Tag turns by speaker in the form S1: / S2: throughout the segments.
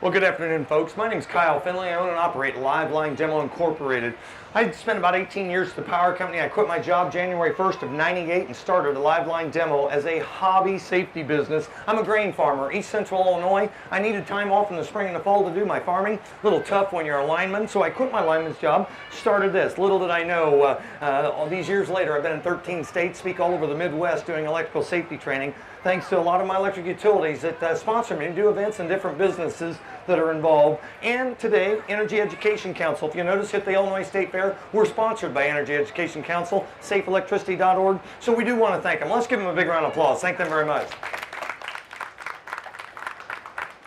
S1: Well, good afternoon, folks. My name is Kyle Finley. I own and operate Liveline Demo Incorporated. I spent about 18 years at the power company. I quit my job January 1st of '98 and started a Liveline Demo as a hobby safety business. I'm a grain farmer, East Central Illinois. I needed time off in the spring and the fall to do my farming. A little tough when you're a lineman, so I quit my lineman's job, started this. Little did I know, all these years later, I've been in 13 states, speak all over the Midwest doing electrical safety training. Thanks to a lot of my electric utilities that sponsor me to do events and different businesses that are involved. And today, Energy Education Council. If you notice, hit the Illinois State Fair, we're sponsored by Energy Education Council, safeelectricity.org. So we do want to thank them. Let's give them a big round of applause. Thank them very much.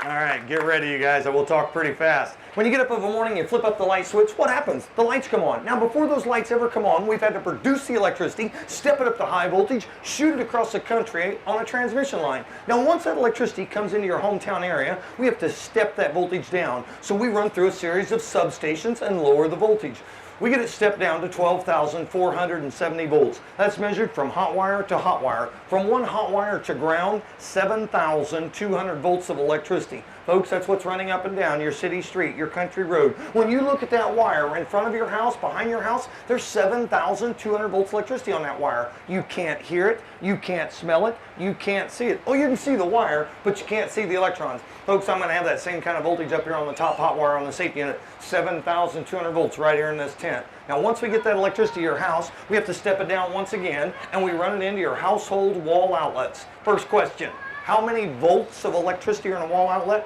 S1: All right, get ready, you guys. I will talk pretty fast. When you get up in the morning, you flip up the light switch, what happens? The lights come on. Now, before those lights ever come on, we've had to produce the electricity, step it up to high voltage, shoot it across the country on a transmission line. Now, once that electricity comes into your hometown area, we have to step that voltage down. So we run through a series of substations and lower the voltage. We get it stepped down to 12,470 volts. That's measured from hot wire to hot wire. From one hot wire to ground, 7,200 volts of electricity. Folks, that's what's running up and down your city street, your country road. When you look at that wire in front of your house, behind your house, there's 7,200 volts of electricity on that wire. You can't hear it, you can't smell it, you can't see it. Oh, you can see the wire, but you can't see the electrons. Folks, I'm going to have that same kind of voltage up here on the top hot wire on the safety unit, 7,200 volts right here in this tent. Now, once we get that electricity to your house, we have to step it down once again, and we run it into your household wall outlets. First question, how many volts of electricity are in a wall outlet?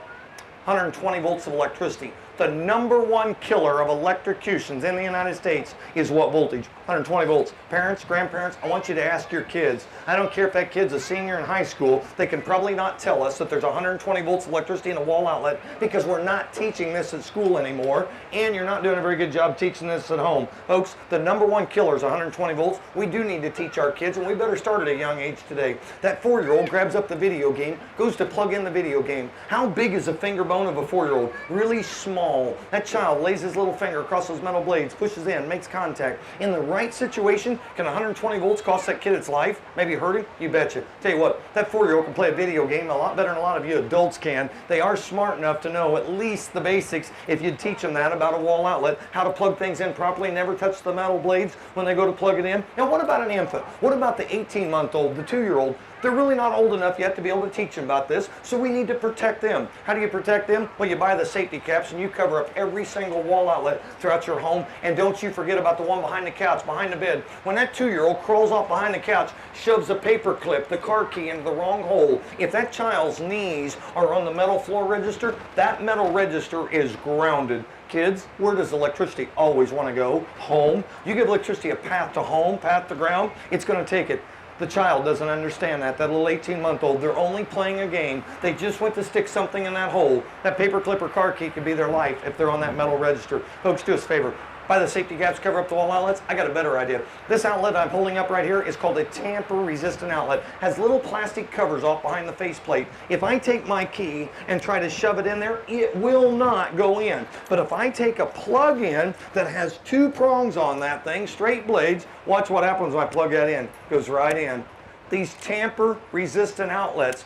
S1: 120 volts of electricity. The #1 killer of electrocutions in the United States is what voltage? 120 volts. Parents, grandparents, I want you to ask your kids. I don't care if that kid's a senior in high school, they can probably not tell us that there's 120 volts of electricity in a wall outlet because we're not teaching this at school anymore, and you're not doing a very good job teaching this at home. Folks, the #1 killer is 120 volts. We do need to teach our kids, and we better start at a young age today. That 4-year-old grabs up the video game, goes to plug in the video game. How big is the finger bone of a 4-year-old? Really small. That child lays his little finger across those metal blades, pushes in, makes contact. In the right situation, can 120 volts cost that kid its life? Maybe hurt him? You betcha. Tell you what, that 4-year-old can play a video game a lot better than a lot of you adults can. They are smart enough to know at least the basics, if you teach them that about a wall outlet, how to plug things in properly, never touch the metal blades when they go to plug it in. Now, what about an infant? What about the 18-month-old, the 2-year-old? They're really not old enough yet to be able to teach them about this, so we need to protect them. How do you protect them? Well, you buy the safety caps and you cover up every single wall outlet throughout your home, and don't you forget about the one behind the couch, behind the bed. When that 2-year-old crawls off behind the couch, shoves a paper clip, the car key into the wrong hole, if that child's knees are on the metal floor register, that metal register is grounded. Kids, where does electricity always want to go? Home. You give electricity a path to home, path to ground, it's going to take it. The child doesn't understand that. That little 18-month-old, they're only playing a game. They just went to stick something in that hole. That paper clip or car key could be their life if they're on that metal register. Folks, do us a favor. Buy the safety caps, cover up the wall outlets. I got a better idea. This outlet I'm holding up right here is called a tamper-resistant outlet. Has little plastic covers off behind the faceplate. If I take my key and try to shove it in there, it will not go in. But if I take a plug-in that has 2 prongs on that thing, straight blades, watch what happens when I plug that in. It goes right in. These tamper-resistant outlets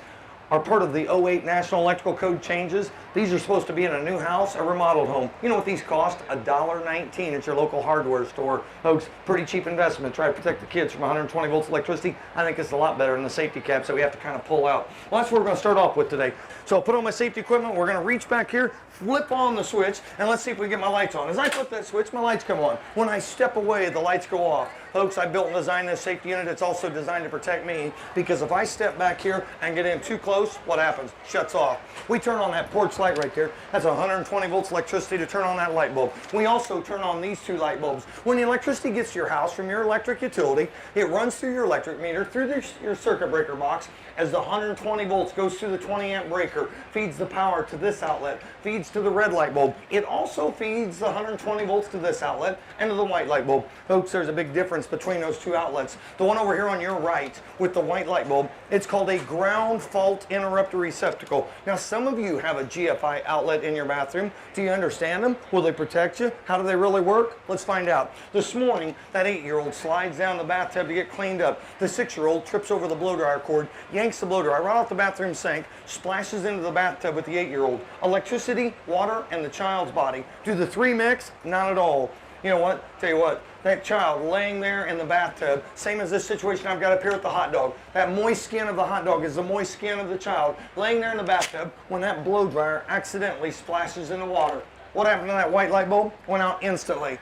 S1: are part of the '08 National Electrical Code changes. These are supposed to be in a new house, a remodeled home. You know what these cost? $1.19 at your local hardware store. Folks, pretty cheap investment. Try to protect the kids from 120 volts electricity. I think it's a lot better than the safety caps that we have to kind of pull out. Well, that's what we're going to start off with today. So I'll put on my safety equipment. We're going to reach back here, flip on the switch, and let's see if we get my lights on. As I flip that switch, my lights come on. When I step away, the lights go off. Folks, I built and designed this safety unit. It's also designed to protect me, because if I step back here and get in too close, what happens? Shuts off. We turn on that porch light right there. That's 120 volts electricity to turn on that light bulb. We also turn on these 2 light bulbs. When the electricity gets to your house from your electric utility, it runs through your electric meter, through your circuit breaker box, as the 120 volts goes through the 20-amp breaker, feeds the power to this outlet, feeds to the red light bulb. It also feeds the 120 volts to this outlet and to the white light bulb. Folks, there's a big difference difference between those two outlets. The one over here on your right with the white light bulb, it's called a ground fault interrupter receptacle. Now, some of you have a GFI outlet in your bathroom. Do you understand them? Will they protect you? How do they really work? Let's find out. This morning, that 8-year-old slides down the bathtub to get cleaned up. The 6-year-old trips over the blow dryer cord, yanks the blow dryer right off the bathroom sink, splashes into the bathtub with the 8-year-old. Electricity, water, and the child's body. Do the three mix? Not at all. You know what? Tell you what, that child laying there in the bathtub, same as this situation I've got up here with the hot dog. That moist skin of the hot dog is the moist skin of the child laying there in the bathtub when that blow dryer accidentally splashes in the water. What happened to that white light bulb? Went out instantly.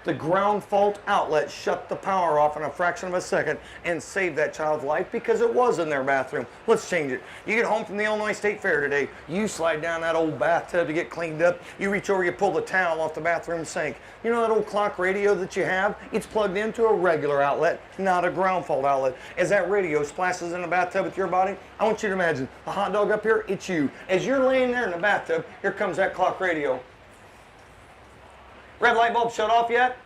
S1: The ground fault outlet shut the power off in a fraction of a second and saved that child's life because it was in their bathroom. Let's change it. You get home from the Illinois State Fair today, you slide down that old bathtub to get cleaned up, you reach over, you pull the towel off the bathroom sink. You know that old clock radio that you have? It's plugged into a regular outlet, not a ground fault outlet. As that radio splashes in the bathtub with your body, I want you to imagine a hot dog up here, it's you. As you're laying there in the bathtub, here comes that clock radio. Red light bulb shut off yet?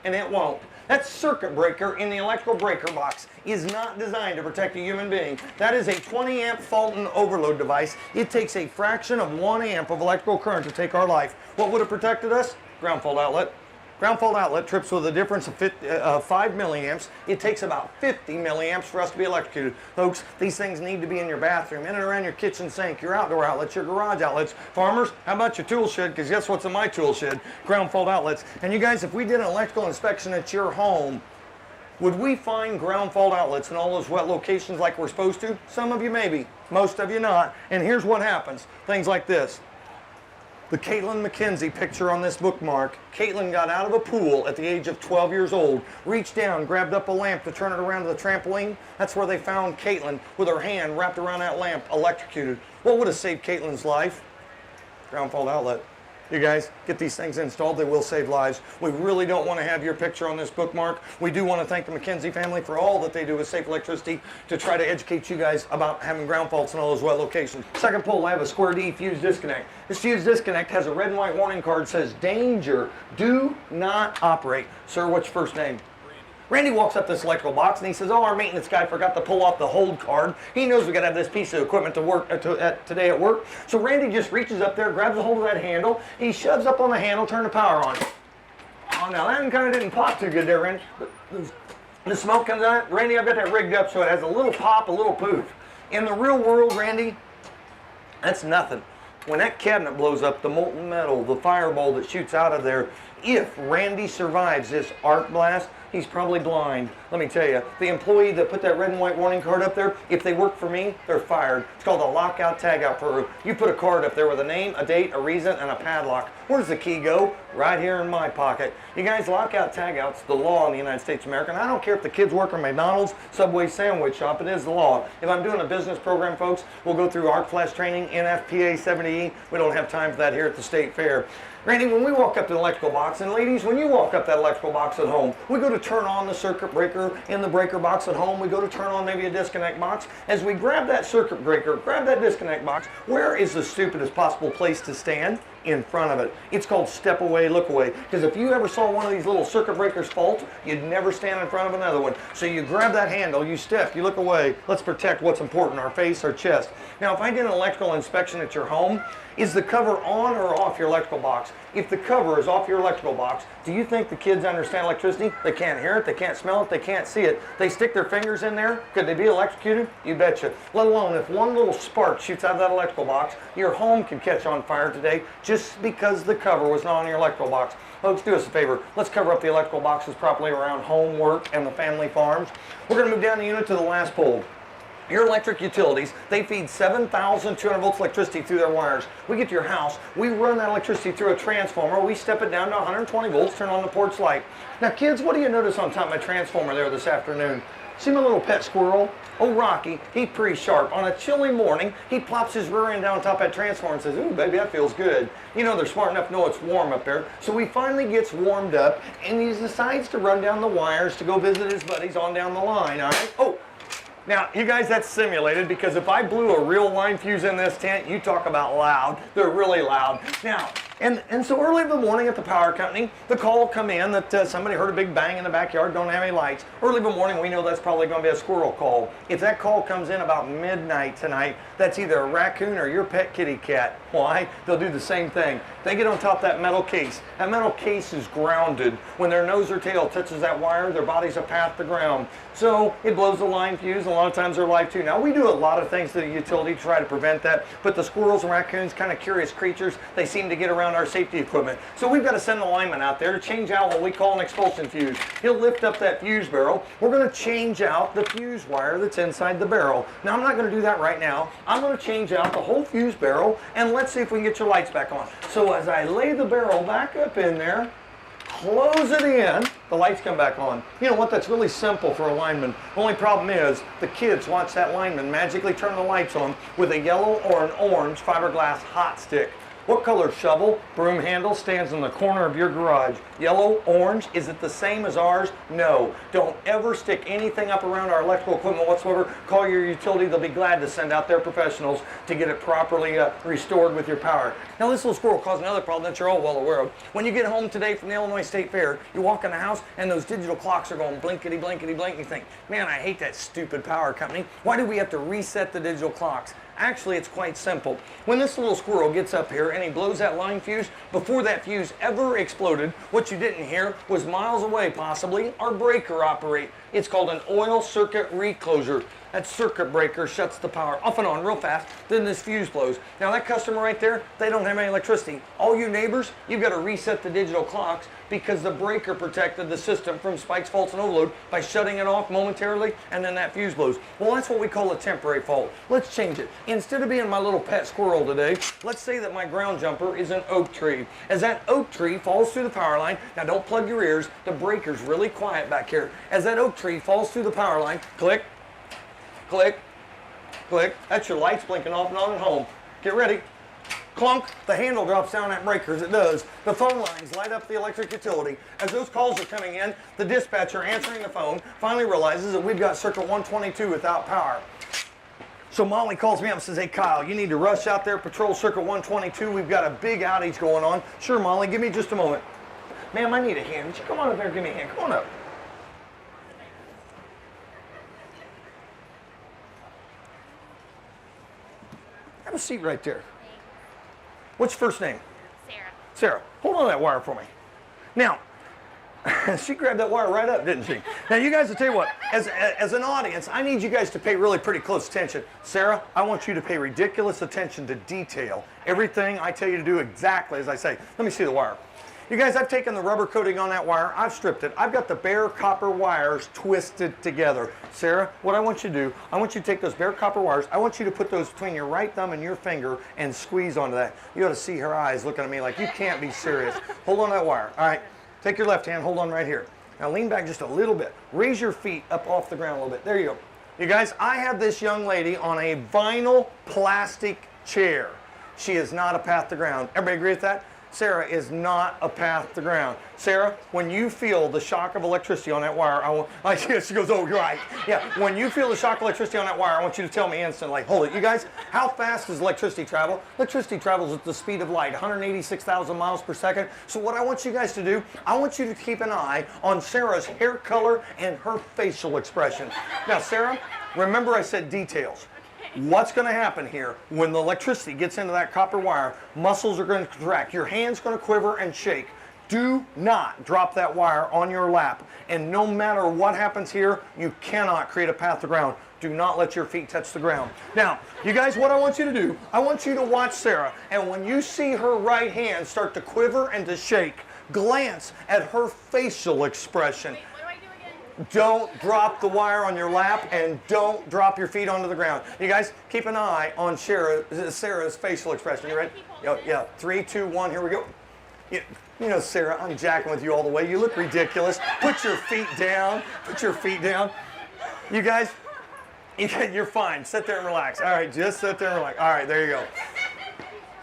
S1: And it won't. That circuit breaker in the electrical breaker box is not designed to protect a human being. That is a 20 amp fault and overload device. It takes a fraction of 1 amp of electrical current to take our life. What would have protected us? Ground fault outlet. Ground fault outlet trips with a difference of 5 milliamps. It takes about 50 milliamps for us to be electrocuted. Folks, these things need to be in your bathroom, in and around your kitchen sink, your outdoor outlets, your garage outlets. Farmers, how about your tool shed? Because guess what's in my tool shed? Ground fault outlets. And you guys, if we did an electrical inspection at your home, would we find ground fault outlets in all those wet locations like we're supposed to? Some of you maybe, most of you not. And here's what happens. Things like this. The Caitlin McKenzie picture on this bookmark. Caitlin got out of a pool at the age of 12 years old, reached down, grabbed up a lamp to turn it around to the trampoline. That's where they found Caitlin with her hand wrapped around that lamp, electrocuted. What would have saved Caitlin's life? Ground fault outlet. You guys, get these things installed. They will save lives. We really don't want to have your picture on this bookmark. We do want to thank the McKenzie family for all that they do with safe electricity to try to educate you guys about having ground faults in all those wet locations. Second pole, I have a square D fuse disconnect. This fuse disconnect has a red and white warning card that says, danger, do not operate. Sir, what's your first name? Randy walks up this electrical box and he says, oh, our maintenance guy forgot to pull off the hold card. He knows we got to have this piece of equipment to work today at work. So Randy just reaches up there, grabs a hold of that handle. He shoves up on the handle, turn the power on. Oh, now that kind of didn't pop too good there, Randy. The smoke comes out. Randy, I've got that rigged up so it has a little pop, a little poof. In the real world, Randy, that's nothing. When that cabinet blows up, the molten metal, the fireball that shoots out of there, if Randy survives this arc blast, he's probably blind. Let me tell you, the employee that put that red and white warning card up there, if they work for me, they're fired. It's called a lockout tagout program. You put a card up there with a name, a date, a reason, and a padlock. Where does the key go? Right here in my pocket. You guys, lockout tagout's the law in the United States of America. And I don't care if the kids work at McDonald's, Subway, sandwich shop, it is the law. If I'm doing a business program, folks, we'll go through arc flash training, NFPA 70E. We don't have time for that here at the State Fair. Randy, when we walk up to the electrical box, and ladies, when you walk up that electrical box at home, we go to turn on the circuit breaker in the breaker box at home. We go to turn on maybe a disconnect box. As we grab that circuit breaker, grab that disconnect box, where is the stupidest possible place to stand? In front of it. It's called step away, look away. Because if you ever saw one of these little circuit breakers fault, you'd never stand in front of another one. So you grab that handle, you step, you look away. Let's protect what's important, our face, our chest. Now, if I did an electrical inspection at your home, is the cover on or off your electrical box? If the cover is off your electrical box, do you think the kids understand electricity? They can't hear it, they can't smell it, they can't see it. They stick their fingers in there, could they be electrocuted? You betcha. Let alone if one little spark shoots out of that electrical box, your home can catch on fire today just because the cover was not on your electrical box. Folks, do us a favor. Let's cover up the electrical boxes properly around home, work, and the family farms. We're going to move down the unit to the last pole. Your electric utilities, they feed 7,200 volts electricity through their wires. We get to your house, we run that electricity through a transformer, we step it down to 120 volts, turn on the porch light. Now kids, what do you notice on top of my transformer there this afternoon? See my little pet squirrel? Oh, Rocky, he's pretty sharp. On a chilly morning, he plops his rear end down top of that transformer and says, ooh, baby, that feels good. You know, they're smart enough to know it's warm up there. So he finally gets warmed up, and he decides to run down the wires to go visit his buddies on down the line, all right? Oh, now, you guys, that's simulated, because if I blew a real line fuse in this tent, you talk about loud. They're really loud. Now, And so early in the morning at the power company, the call will come in that somebody heard a big bang in the backyard, don't have any lights. Early in the morning, we know that's probably going to be a squirrel call. If that call comes in about midnight tonight, that's either a raccoon or your pet kitty cat. Why? They'll do the same thing. They get on top of that metal case. That metal case is grounded. When their nose or tail touches that wire, their body's a path to ground. So it blows the line fuse, and a lot of times they're live too. Now, we do a lot of things to the utility to try to prevent that, but the squirrels and raccoons, kind of curious creatures, they seem to get around our safety equipment. So we've got to send the lineman out there to change out what we call an expulsion fuse. He'll lift up that fuse barrel. We're going to change out the fuse wire that's inside the barrel. Now, I'm not going to do that right now. I'm going to change out the whole fuse barrel, and let's see if we can get your lights back on. So as I lay the barrel back up in there, close it in, the lights come back on. You know what, that's really simple for a lineman. Only problem is the kids watch that lineman magically turn the lights on with a yellow or an orange fiberglass hot stick. What color shovel, broom handle stands in the corner of your garage? Yellow, orange, is it the same as ours? No. Don't ever stick anything up around our electrical equipment whatsoever. Call your utility, they'll be glad to send out their professionals to get it properly restored with your power. Now this little squirrel caused another problem that you're all well aware of. When you get home today from the Illinois State Fair, you walk in the house and those digital clocks are going blinkety, blankety, blank, and you think, man, I hate that stupid power company. Why do we have to reset the digital clocks? Actually, it's quite simple. When this little squirrel gets up here and he blows that line fuse, before that fuse ever exploded, what you didn't hear was miles away, possibly, our breaker operate. It's called an oil circuit recloser. That circuit breaker shuts the power off and on real fast, then this fuse blows. Now that customer right there, they don't have any electricity. All you neighbors, you've got to reset the digital clocks because the breaker protected the system from spikes, faults, and overload by shutting it off momentarily, and then that fuse blows. Well, that's what we call a temporary fault. Let's change it. Instead of being my little pet squirrel today, let's say that my ground jumper is an oak tree. As that oak tree falls through the power line, now don't plug your ears, the breaker's really quiet back here. As that oak tree falls through the power line, click, click, click. That's your lights blinking off and on at home. Get ready. Clunk. The handle drops down that breaker as it does. The phone lines light up the electric utility. As those calls are coming in, the dispatcher answering the phone finally realizes that we've got circuit 122 without power. So Molly calls me up and says, hey Kyle, you need to rush out there, patrol circuit 122. We've got a big outage going on. Sure, Molly, give me just a moment. Ma'am, I need a hand. Would you come on up there and give me a hand? Come on up. Have a seat right there. What's your first name?
S2: Sarah.
S1: Sarah. Hold on to that wire for me. Now, she grabbed that wire right up, didn't she? Now, you guys, I'll tell you what, as an audience, I need you guys to pay really pretty close attention. Sarah, I want you to pay ridiculous attention to detail. Everything I tell you to do exactly as I say. Let me see the wire. You guys, I've taken the rubber coating on that wire, I've stripped it. I've got the bare copper wires twisted together. Sarah, what I want you to do, I want you to take those bare copper wires, I want you to put those between your right thumb and your finger and squeeze onto that. You ought to see her eyes looking at me like, you can't be serious. Hold on to that wire. All right, take your left hand, hold on right here. Now lean back just a little bit. Raise your feet up off the ground a little bit. There you go. You guys, I have this young lady on a vinyl plastic chair. She is not a path to ground. Everybody agree with that? Sarah is not a path to ground. Sarah, when you feel the shock of electricity on that wire, she goes, oh, you're right. Yeah, when you feel the shock of electricity on that wire, I want you to tell me instantly. Hold it. You guys, how fast does electricity travel? Electricity travels at the speed of light, 186,000 miles per second. So what I want you guys to do, I want you to keep an eye on Sarah's hair color and her facial expression. Now, Sarah, remember I said details. What's going to happen here when the electricity gets into that copper wire? Muscles are going to contract. Your hand's going to quiver and shake. Do not drop that wire on your lap. And no matter what happens here, you cannot create a path to ground. Do not let your feet touch the ground. Now, you guys, what I want you to do, I want you to watch Sarah. And when you see her right hand start to quiver and to shake, glance at her facial expression. Don't drop the wire on your lap and don't drop your feet onto the ground. You guys, keep an eye on Sarah's facial expression. You ready? Yeah, 3, 2, 1, here we go. You know, Sarah, I'm jacking with you all the way. You look ridiculous. Put your feet down. Put your feet down. You guys, you're fine. Sit there and relax. All right, just sit there and relax. All right, there you go.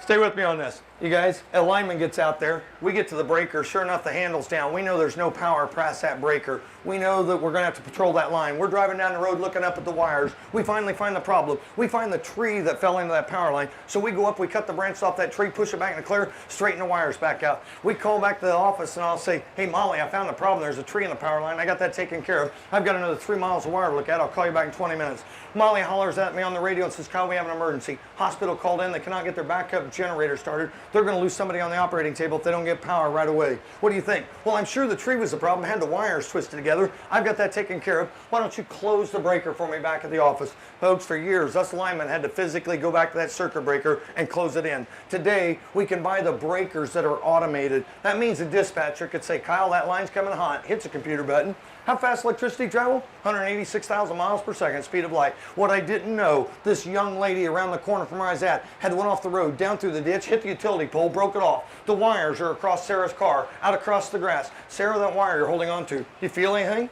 S1: Stay with me on this. You guys, a lineman gets out there. We get to the breaker. Sure enough, the handle's down. We know there's no power past that breaker. we know that we're going to have to patrol that line. We're driving down the road looking up at the wires. We finally find the problem. We find the tree that fell into that power line. So we go up, we cut the branches off that tree, push it back in the clear, straighten the wires back out. We call back to the office and I'll say, hey Molly, I found the problem. There's a tree in the power line. I got that taken care of. I've got another 3 miles of wire to look at. I'll call you back in 20 minutes. Molly hollers at me on the radio and says, Kyle, we have an emergency. Hospital called in. They cannot get their backup generator started. They're going to lose somebody on the operating table if they don't get power right away. What do you think? Well, I'm sure the tree was the problem. Had the wires twisted together. I've got that taken care of. Why don't you close the breaker for me back at the office? Folks, for years, us linemen had to physically go back to that circuit breaker and close it in. Today, we can buy the breakers that are automated. That means the dispatcher could say, Kyle, that line's coming hot. Hits a computer button. How fast electricity travel? 186,000 miles per second, speed of light. What I didn't know, this young lady around the corner from where I was at had went off the road, down through the ditch, hit the utility pole, broke it off. The wires are across Sarah's car, out across the grass. Sarah, that wire you're holding on to, you feel anything?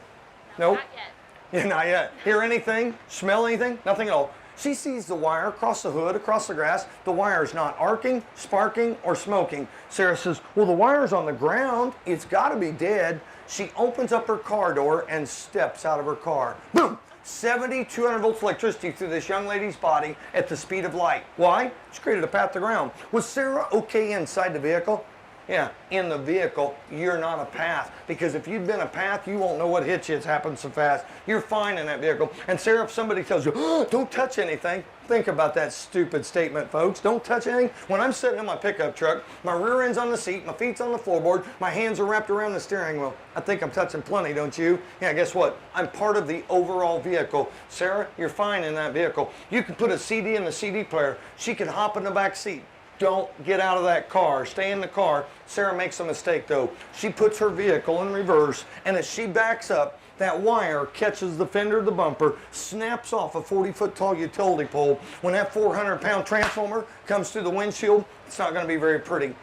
S2: No,
S1: Nope.
S2: not yet.
S1: Yeah, not yet. Hear anything? Smell anything? Nothing at all. She sees the wire across the hood, across the grass. The wire is not arcing, sparking, or smoking. Sarah says, well, the wire's on the ground. It's got to be dead. She opens up her car door and steps out of her car. Boom! 7,200 volts electricity through this young lady's body at the speed of light. Why? She created a path to ground. Was Sarah okay inside the vehicle? Yeah, in the vehicle, you're not a path. Because if you'd been a path, you won't know what hit you. It's happened so fast. You're fine in that vehicle. And Sarah, if somebody tells you, oh, don't touch anything, think about that stupid statement, folks. Don't touch anything. When I'm sitting in my pickup truck, my rear end's on the seat, my feet's on the floorboard, my hands are wrapped around the steering wheel. I think I'm touching plenty, don't you? Yeah, guess what? I'm part of the overall vehicle. Sarah, you're fine in that vehicle. You can put a CD in the CD player. She can hop in the back seat. Don't get out of that car. Stay in the car. Sarah makes a mistake, though. She puts her vehicle in reverse, and as she backs up, that wire catches the fender of the bumper, snaps off a 40-foot tall utility pole. When that 400-pound transformer comes through the windshield, it's not going to be very pretty.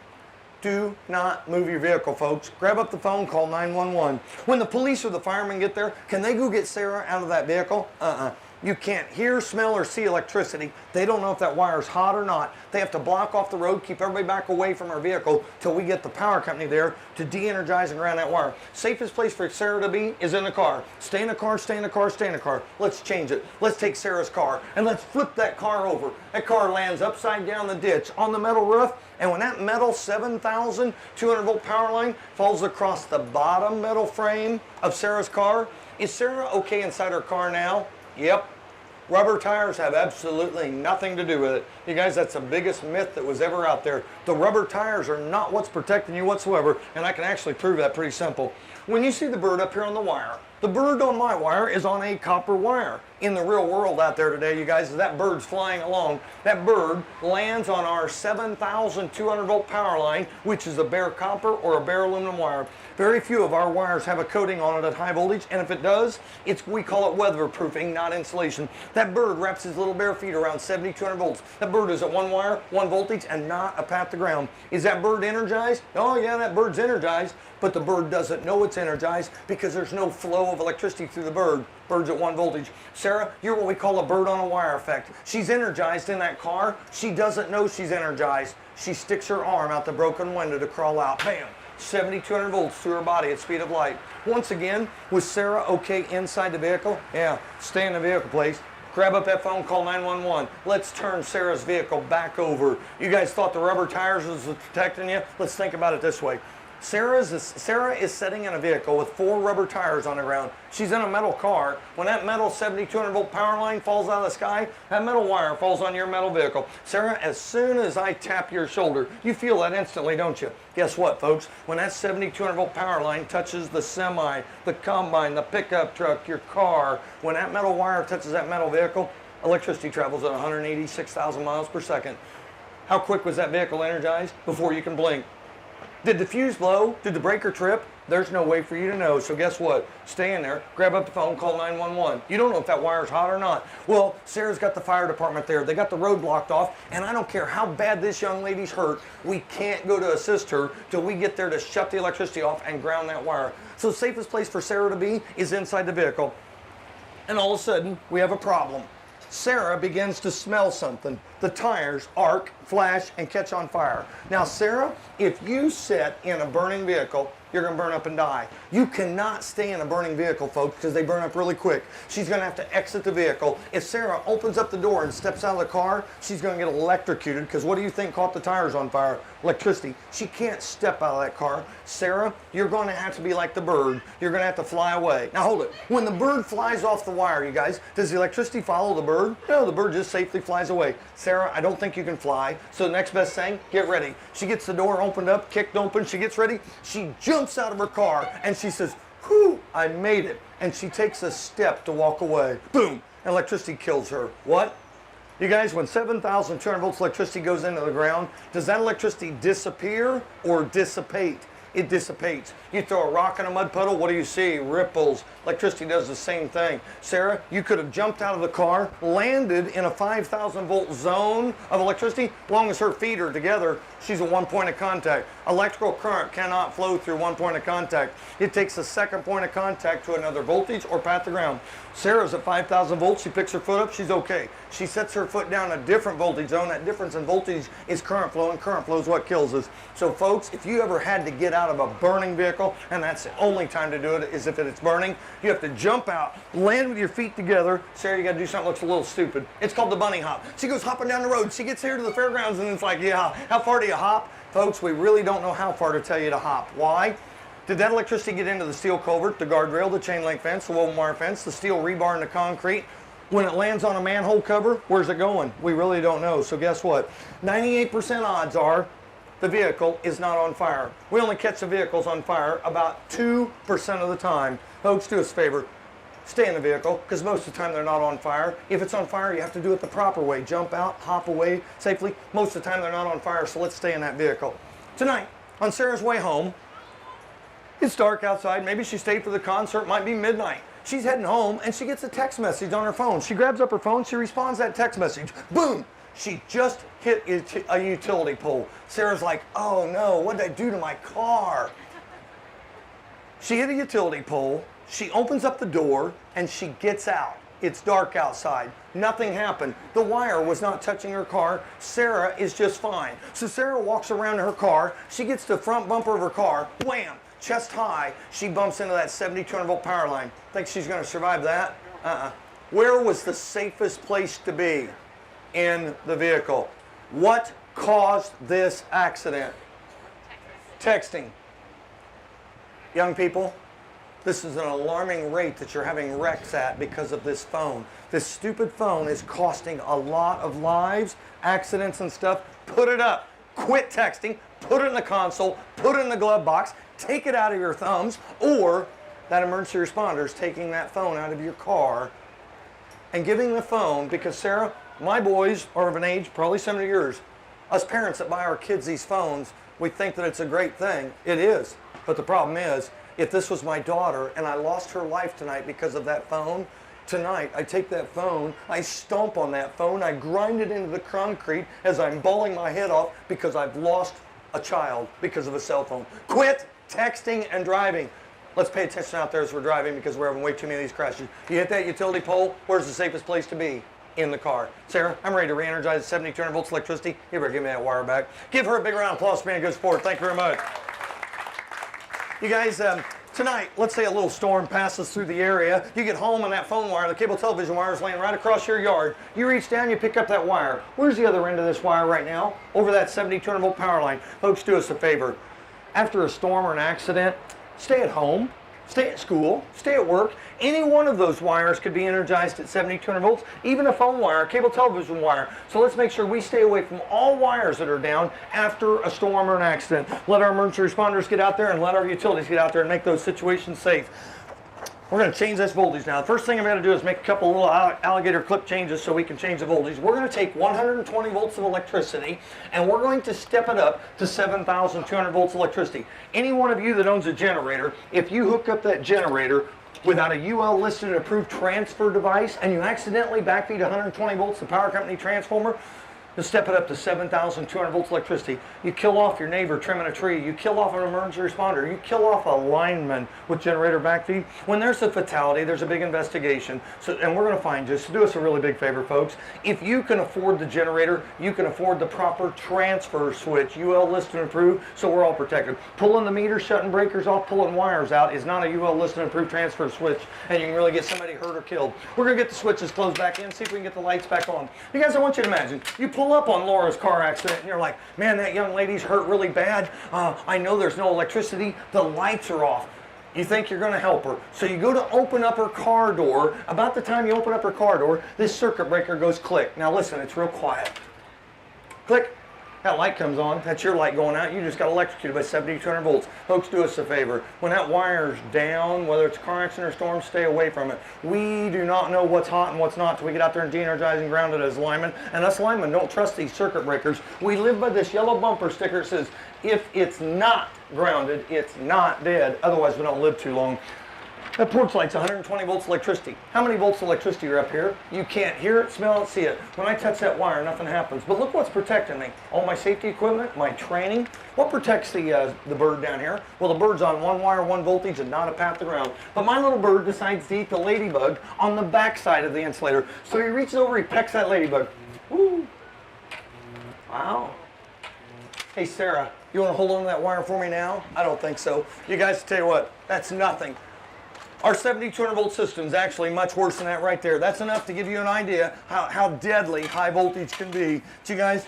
S1: Do not move your vehicle, folks. Grab up the phone, call 911. When the police or the firemen get there, can they go get Sarah out of that vehicle? You can't hear, smell, or see electricity. They don't know if that wire is hot or not. They have to block off the road, keep everybody back away from our vehicle till we get the power company there to de-energize and ground that wire. Safest place for Sarah to be is in the car. Stay in the car, stay in the car, stay in the car. Let's change it. Let's take Sarah's car and let's flip that car over. That car lands upside down the ditch on the metal roof, and when that metal 7,200 volt power line falls across the bottom metal frame of Sarah's car, is Sarah okay inside her car now? Yep. Rubber tires have absolutely nothing to do with it. You guys, that's the biggest myth that was ever out there. The rubber tires are not what's protecting you whatsoever, and I can actually prove that pretty simple. When you see the bird up here on the wire, the bird on my wire is on a copper wire. In the real world out there today, you guys, as that bird's flying along, that bird lands on our 7,200 volt power line, which is a bare copper or a bare aluminum wire. Very few of our wires have a coating on it at high voltage, and if it does, we call it weatherproofing, not insulation. That bird wraps his little bare feet around 7,200 volts. That bird is at one wire, one voltage, and not a path to ground. Is that bird energized? Oh yeah, that bird's energized, but the bird doesn't know it's energized because there's no flow of electricity through the bird. Bird's at one voltage. Sarah, you're what we call a bird on a wire effect. She's energized in that car. She doesn't know she's energized. She sticks her arm out the broken window to crawl out. Bam! 7,200 volts through her body at speed of light. Once again, was Sarah okay inside the vehicle? Yeah, stay in the vehicle, please. Grab up that phone, call 911. Let's turn Sarah's vehicle back over. You guys thought the rubber tires was protecting you? Let's think about it this way. Sarah is sitting in a vehicle with 4 rubber tires on the ground. She's in a metal car. When that metal 7,200 volt power line falls out of the sky, that metal wire falls on your metal vehicle. Sarah, as soon as I tap your shoulder, you feel that instantly, don't you? Guess what, folks? When that 7,200 volt power line touches the semi, the combine, the pickup truck, your car, when that metal wire touches that metal vehicle, electricity travels at 186,000 miles per second. How quick was that vehicle energized? Before you can blink. Did the fuse blow? Did the breaker trip? There's no way for you to know. So guess what? Stay in there, grab up the phone, call 911. You don't know if that wire's hot or not. Well, Sarah's got the fire department there. They got the road blocked off, and I don't care how bad this young lady's hurt, we can't go to assist her till we get there to shut the electricity off and ground that wire. So the safest place for Sarah to be is inside the vehicle. And all of a sudden, we have a problem. Sarah begins to smell something. the tires arc, flash, and catch on fire. Now, Sarah, if you sit in a burning vehicle, you're going to burn up and die. You cannot stay in a burning vehicle, folks, because they burn up really quick. She's going to have to exit the vehicle. If Sarah opens up the door and steps out of the car, she's going to get electrocuted, because what do you think caught the tires on fire? Electricity. She can't step out of that car. Sarah, you're going to have to be like the bird. You're going to have to fly away. Now, hold it. When the bird flies off the wire, you guys, does the electricity follow the bird? No, the bird just safely flies away. Sarah, I don't think you can fly, so the next best thing, get ready. She gets the door opened up, kicked open, she gets ready, she jumps out of her car, and she says, whew, I made it. And she takes a step to walk away. Boom, and electricity kills her. What? You guys, when 7,200 volts electricity goes into the ground, does that electricity disappear or dissipate? It dissipates. You throw a rock in a mud puddle, what do you see? Ripples. Electricity does the same thing. Sarah, you could have jumped out of the car, landed in a 5,000 volt zone of electricity. As long as her feet are together, she's at one point of contact. Electrical current cannot flow through one point of contact. It takes a second point of contact to another voltage or path to ground. Sarah's at 5,000 volts. She picks her foot up. She's okay. She sets her foot down a different voltage zone. That difference in voltage is current flow, and current flow is what kills us. So, folks, if you ever had to get out of a burning vehicle, and that's the only time to do it is if it's burning, you have to jump out, land with your feet together. Sarah, you got to do something that looks a little stupid. It's called the bunny hop. She goes hopping down the road. She gets here to the fairgrounds, and it's like, yeah, how far do you hop? Folks, we really don't know how far to tell you to hop. Why? Did that electricity get into the steel culvert, the guardrail, the chain link fence, the woven wire fence, the steel rebar, and the concrete? When it lands on a manhole cover, where's it going? We really don't know. So guess what? 98% odds are the vehicle is not on fire. We only catch the vehicles on fire about 2% of the time. Folks, do us a favor. Stay in the vehicle, because most of the time they're not on fire. If it's on fire, you have to do it the proper way. Jump out, hop away safely. Most of the time they're not on fire, so let's stay in that vehicle. Tonight, on Sarah's way home, it's dark outside. Maybe she stayed for the concert. Might be midnight. She's heading home, and she gets a text message on her phone. She grabs up her phone. She responds to that text message. Boom! She just hit a utility pole. Sarah's like, oh no, what did I do to my car? She hit a utility pole. She opens up the door, and she gets out. It's dark outside. Nothing happened. The wire was not touching her car. Sarah is just fine. So Sarah walks around to her car. She gets to the front bumper of her car. Wham! Chest high. She bumps into that 7,200 volt power line. Think she's going to survive that? Where was the safest place to be? In the vehicle. What caused this accident? Texting. Young people, this is an alarming rate that you're having wrecks at because of this phone. This stupid phone is costing a lot of lives, accidents and stuff. Put it up. Quit texting. Put it in the console. Put it in the glove box. Take it out of your thumbs, or that emergency responder is taking that phone out of your car and giving the phone, because Sarah, my boys are of an age probably similar to yours. Us parents that buy our kids these phones, we think that it's a great thing. It is. But the problem is, if this was my daughter and I lost her life tonight because of that phone, tonight I take that phone, I stomp on that phone, I grind it into the concrete as I'm bawling my head off because I've lost a child because of a cell phone. Quit texting and driving. Let's pay attention out there as we're driving, because we're having way too many of these crashes. You hit that utility pole, where's the safest place to be? In the car. Sarah, I'm ready to re-energize 7,200 volts electricity. You better give me that wire back. Give her a big round of applause for being a good sport. Thank you very much. You guys, tonight, let's say a little storm passes through the area. You get home and that phone wire, the cable television wire is laying right across your yard. You reach down, you pick up that wire. Where's the other end of this wire right now? Over that 7,200 volt power line. Folks, do us a favor. After a storm or an accident, stay at home. Stay at school, stay at work. Any one of those wires could be energized at 7,200 volts, even a phone wire, a cable television wire. So let's make sure we stay away from all wires that are down after a storm or an accident. Let our emergency responders get out there, and let our utilities get out there and make those situations safe. We're going to change this voltage now. The first thing I'm going to do is make a couple little alligator clip changes so we can change the voltage. We're going to take 120 volts of electricity, and we're going to step it up to 7,200 volts electricity. Any one of you that owns a generator, if you hook up that generator without a UL listed and approved transfer device, and you accidentally backfeed 120 volts to power company transformer, to step it up to 7,200 volts electricity. You kill off your neighbor trimming a tree. You kill off an emergency responder. You kill off a lineman with generator backfeed. When there's a fatality, there's a big investigation. And we're going to find you. So do us a really big favor, folks. If you can afford the generator, you can afford the proper transfer switch. UL list and approved, so we're all protected. Pulling the meter, shutting breakers off, pulling wires out is not a UL list and approved transfer switch, and you can really get somebody hurt or killed. We're going to get the switches closed back in, see if we can get the lights back on. You guys, I want you to imagine, you pull up on Laura's car accident and you're like, man, that young lady's hurt really bad. I know there's no electricity. The lights are off. You think you're going to help her. So you go to open up her car door. About the time you open up her car door, this circuit breaker goes click. Now listen, it's real quiet. Click. That light comes on. That's your light going out. You just got electrocuted by 7,200 volts. Folks, do us a favor. When that wire's down, whether it's a car accident or storm, stay away from it. We do not know what's hot and what's not till we get out there and de-energize and ground it as linemen. And us linemen don't trust these circuit breakers. We live by this yellow bumper sticker that says, if it's not grounded, it's not dead. Otherwise, we don't live too long. That porch light's 120 volts electricity. How many volts electricity are up here? You can't hear it, smell it, see it. When I touch that wire, nothing happens. But look what's protecting me. All my safety equipment, my training. What protects the bird down here? Well, the bird's on one wire, one voltage, and not a path to ground. But my little bird decides to eat the ladybug on the back side of the insulator. So he reaches over, he pecks that ladybug. Woo! Wow. Hey, Sarah, you want to hold on to that wire for me now? I don't think so. You guys, tell you what, that's nothing. Our 7,200 volt system is actually much worse than that right there. That's enough to give you an idea how deadly high voltage can be. So you guys,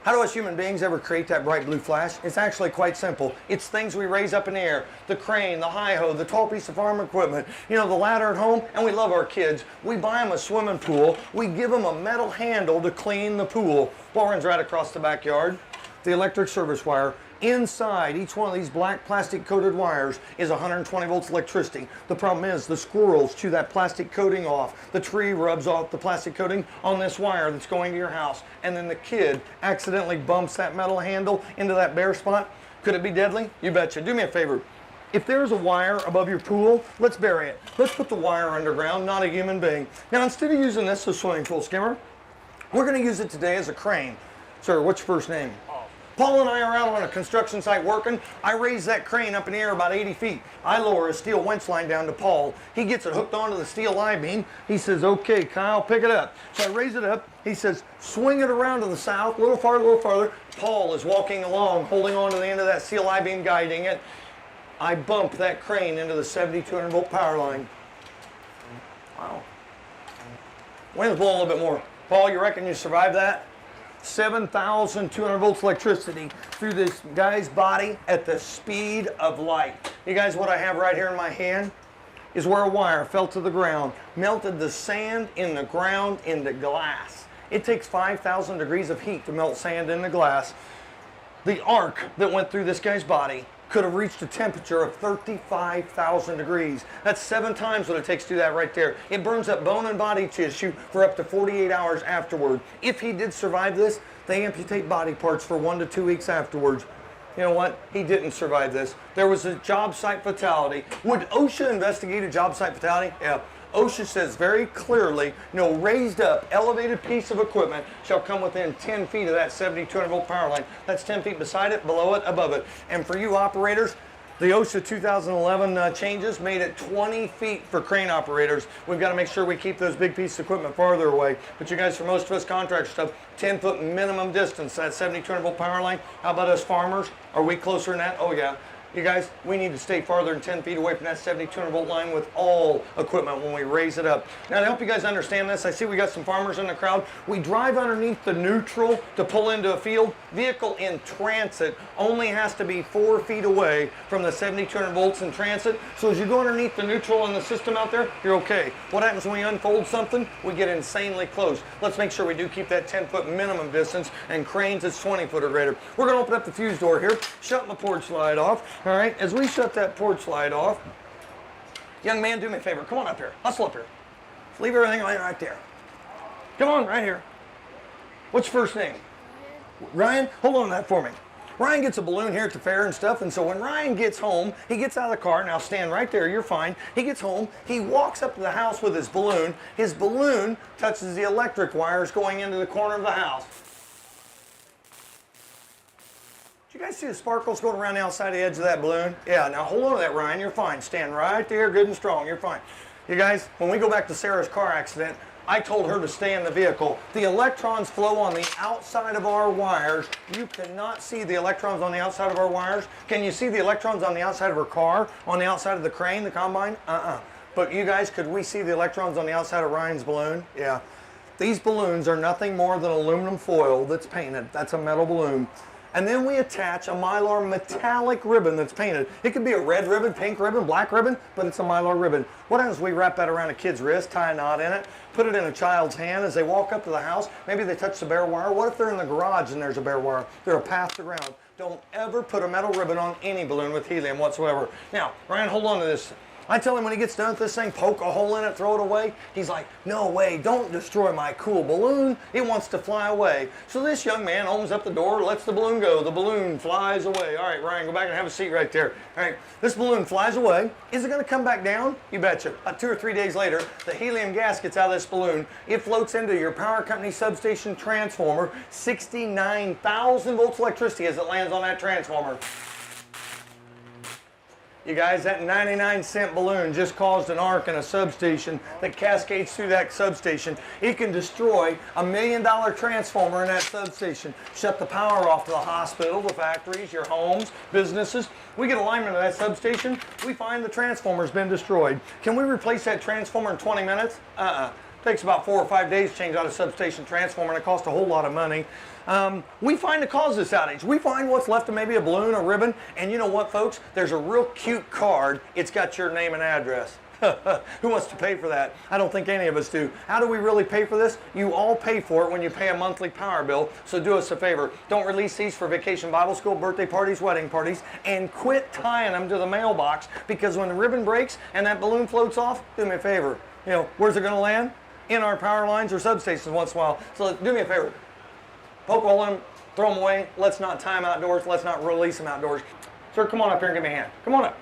S1: how do us human beings ever create that bright blue flash? It's actually quite simple. It's things we raise up in the air. The crane, the hi-ho, the tall piece of farm equipment, you know, the ladder at home, and we love our kids. We buy them a swimming pool. We give them a metal handle to clean the pool. Well, runs right across the backyard. The electric service wire. Inside each one of these black plastic coated wires is 120 volts electricity. The problem is the squirrels chew that plastic coating off. The tree rubs off the plastic coating on this wire that's going to your house. And then the kid accidentally bumps that metal handle into that bare spot. Could it be deadly? You betcha. Do me a favor. If there's a wire above your pool, let's bury it. Let's put the wire underground, not a human being. Now, instead of using this as a swimming pool skimmer, we're going to use it today as a crane. Sir, what's your first name? Paul and I are out on a construction site working. I raise that crane up in the air about 80 feet. I lower a steel winch line down to Paul. He gets it hooked onto the steel I-beam. He says, okay, Kyle, pick it up. So I raise it up. He says, swing it around to the south, a little farther, a little farther. Paul is walking along, holding on to the end of that steel I-beam, guiding it. I bump that crane into the 7,200 volt power line. Wow. Wind's blowing a little bit more. Paul, you reckon you survived that? 7,200 volts electricity through this guy's body at the speed of light. You guys, what I have right here in my hand is where a wire fell to the ground, melted the sand in the ground into glass. It takes 5,000 degrees of heat to melt sand into glass. The arc that went through this guy's body could have reached a temperature of 35,000 degrees. That's 7 times what it takes to do that right there. It burns up bone and body tissue for up to 48 hours afterward. If he did survive this, they amputate body parts for 1 to 2 weeks afterwards. You know what? He didn't survive this. There was a job site fatality. Would OSHA investigate a job site fatality? Yeah. OSHA says very clearly, no raised up, elevated piece of equipment shall come within 10 feet of that 7,200 volt power line. That's 10 feet beside it, below it, above it. And for you operators, the OSHA 2011 changes made it 20 feet for crane operators. We've got to make sure we keep those big pieces of equipment farther away. But you guys, for most of us contractor stuff, 10-foot minimum distance, that 7,200 volt power line. How about us farmers? Are we closer than that? Oh yeah. You guys, we need to stay farther than 10 feet away from that 7,200 volt line with all equipment when we raise it up. Now, to help you guys understand this, I see we got some farmers in the crowd. We drive underneath the neutral to pull into a field. Vehicle in transit only has to be 4 feet away from the 7,200 volts in transit. So as you go underneath the neutral in the system out there, you're okay. What happens when we unfold something? We get insanely close. Let's make sure we do keep that 10-foot minimum distance, and cranes, it's 20 foot or greater. We're going to open up the fuse door here, shut my porch slide off. All right, as we shut that porch slide off, young man, do me a favor. Come on up here. Hustle up here. Leave everything right there. Come on, right here. What's your first name? Ryan? Hold on to that for me. Ryan gets a balloon here at the fair and stuff, and so when Ryan gets home, he gets out of the car. Now stand right there, you're fine. He gets home, he walks up to the house with his balloon. His balloon touches the electric wires going into the corner of the house. Did you guys see the sparkles going around the outside of the edge of that balloon? Yeah, now hold on to that, Ryan, you're fine. Stand right there, good and strong, you're fine. You guys, when we go back to Sarah's car accident, I told her to stay in the vehicle. The electrons flow on the outside of our wires. You cannot see the electrons on the outside of our wires. Can you see the electrons on the outside of her car, on the outside of the crane, the combine? But you guys, could we see the electrons on the outside of Ryan's balloon? Yeah. These balloons are nothing more than aluminum foil that's painted. That's a metal balloon. And then we attach a Mylar metallic ribbon that's painted. It could be a red ribbon, pink ribbon, black ribbon, but it's a Mylar ribbon. What happens if we wrap that around a kid's wrist, tie a knot in it, put it in a child's hand as they walk up to the house? Maybe they touch the bare wire. What if they're in the garage and there's a bare wire? They're a path to ground. Don't ever put a metal ribbon on any balloon with helium whatsoever. Now, Ryan, hold on to this. I tell him when he gets done with this thing, poke a hole in it, throw it away. He's like, no way, don't destroy my cool balloon. It wants to fly away. So this young man opens up the door, lets the balloon go. The balloon flies away. All right, Ryan, go back and have a seat right there. All right, this balloon flies away. Is it going to come back down? You betcha. About 2 or 3 days later, the helium gas gets out of this balloon. It floats into your power company substation transformer. 69,000 volts electricity as it lands on that transformer. You guys, that 99-cent balloon just caused an arc in a substation that cascades through that substation. It can destroy a $1 million transformer in that substation. Shut the power off to the hospital, the factories, your homes, businesses. We get alignment of that substation, we find the transformer's been destroyed. Can we replace that transformer in 20 minutes? Takes about 4 or 5 days to change out a substation transformer, and it costs a whole lot of money. We find the cause of this outage. We find what's left of maybe a balloon, a ribbon, and you know what, folks? There's a real cute card. It's got your name and address. Who wants to pay for that? I don't think any of us do. How do we really pay for this? You all pay for it when you pay a monthly power bill, so do us a favor. Don't release these for vacation Bible school, birthday parties, wedding parties, and quit tying them to the mailbox, because when the ribbon breaks and that balloon floats off, do me a favor. You know, where's it going to land? In our power lines or substations once in a while. So do me a favor. Poke a hole in them, throw them away. Let's not tie them outdoors. Let's not release them outdoors. Sir, come on up here and give me a hand. Come on up.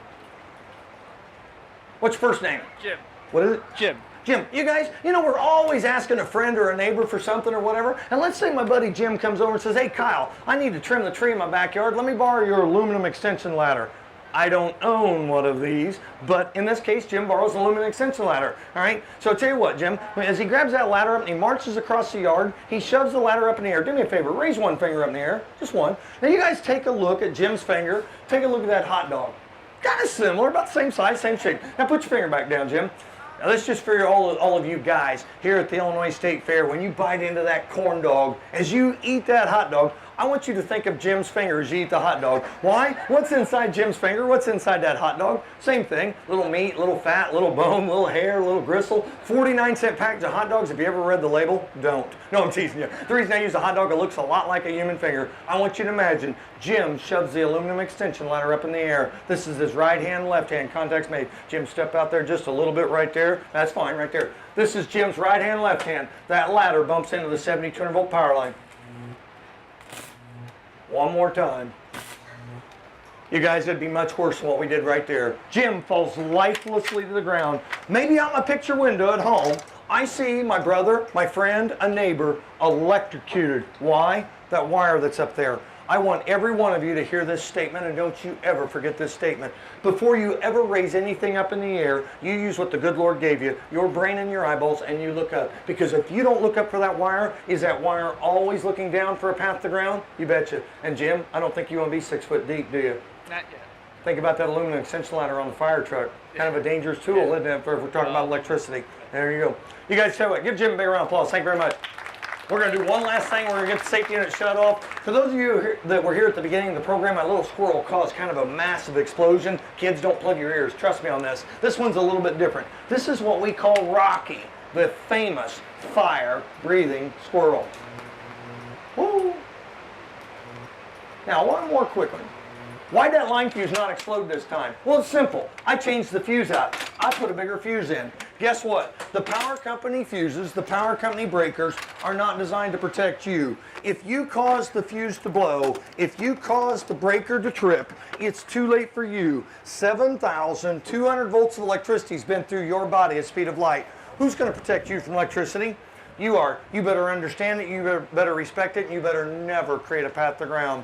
S1: What's your first name?
S2: Jim.
S1: What is it?
S2: Jim.
S1: Jim, you guys, you know, we're always asking a friend or a neighbor for something or whatever. And let's say my buddy Jim comes over and says, hey, Kyle, I need to trim the tree in my backyard. Let me borrow your aluminum extension ladder. I don't own one of these, but in this case, Jim borrows an aluminum extension ladder. All right, so I'll tell you what, Jim, as he grabs that ladder up and he marches across the yard, he shoves the ladder up in the air. Do me a favor, raise one finger up in the air, just one. Now you guys take a look at Jim's finger, take a look at that hot dog. Kind of similar, about the same size, same shape. Now put your finger back down, Jim. Now this is just for all of you guys here at the Illinois State Fair. When you bite into that corn dog, as you eat that hot dog, I want you to think of Jim's finger as you eat the hot dog. Why? What's inside Jim's finger? What's inside that hot dog? Same thing. Little meat, little fat, little bone, little hair, little gristle. 49-cent package of hot dogs. Have you ever read the label? Don't. No, I'm teasing you. The reason I use a hot dog, it looks a lot like a human finger. I want you to imagine Jim shoves the aluminum extension ladder up in the air. This is his right hand, left hand. Contact's made. Jim, step out there just a little bit right there. That's fine right there. This is Jim's right hand, left hand. That ladder bumps into the 7200 volt power line. One more time. You guys, it'd be much worse than what we did right there. Jim falls lifelessly to the ground. Maybe out my picture window at home, I see my brother, my friend, a neighbor electrocuted. Why? That wire that's up there. I want every one of you to hear this statement, and don't you ever forget this statement. Before you ever raise anything up in the air, you use what the good Lord gave you, your brain and your eyeballs, and you look up. Because if you don't look up for that wire, is that wire always looking down for a path to ground? You betcha. And Jim, I don't think you want to be 6 foot deep, do you?
S2: Not yet.
S1: Think about that aluminum extension ladder on the fire truck. Kind of a dangerous tool, isn't it, if we're talking about electricity. There you go. You guys tell what, give Jim a big round of applause. Thank you very much. We're going to do one last thing. We're going to get the safety unit shut off. For those of you that were here at the beginning of the program, my little squirrel caused kind of a massive explosion. Kids, don't plug your ears. Trust me on this. This one's a little bit different. This is what we call Rocky, the famous fire-breathing squirrel. Woo. Now, one more quick one. Why'd that line fuse not explode this time? Well, it's simple. I changed the fuse out. I put a bigger fuse in. Guess what? The power company fuses, the power company breakers are not designed to protect you. If you cause the fuse to blow, if you cause the breaker to trip, it's too late for you. 7,200 volts of electricity has been through your body at speed of light. Who's going to protect you from electricity? You are. You better understand it, you better respect it, and you better never create a path to ground.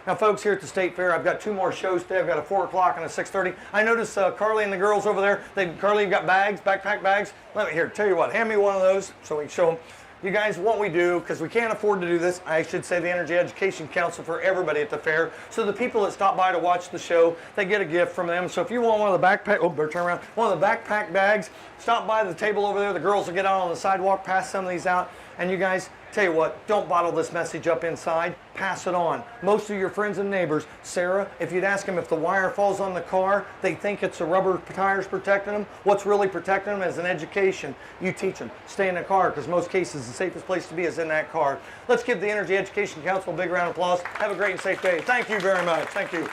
S1: Now, folks, here at the State Fair, I've got 2 more shows today. I've got a 4 o'clock and a 6:30. I noticed Carly and the girls over there, Carly, you got bags, backpack bags. Let me, here, tell you what, hand me one of those so we can show them. You guys, what we do, because we can't afford to do this, I should say the Energy Education Council for everybody at the fair. So the people that stop by to watch the show, they get a gift from them. So if you want one of the backpack, oh, better turn around, one of the backpack bags, stop by the table over there. The girls will get out on the sidewalk, pass some of these out. And you guys, tell you what, don't bottle this message up inside. Pass it on. Most of your friends and neighbors, Sarah, if you'd ask them if the wire falls on the car, they think it's the rubber tires protecting them. What's really protecting them is an education. You teach them. Stay in the car, because most cases the safest place to be is in that car. Let's give the Energy Education Council a big round of applause. Have a great and safe day. Thank you very much. Thank you.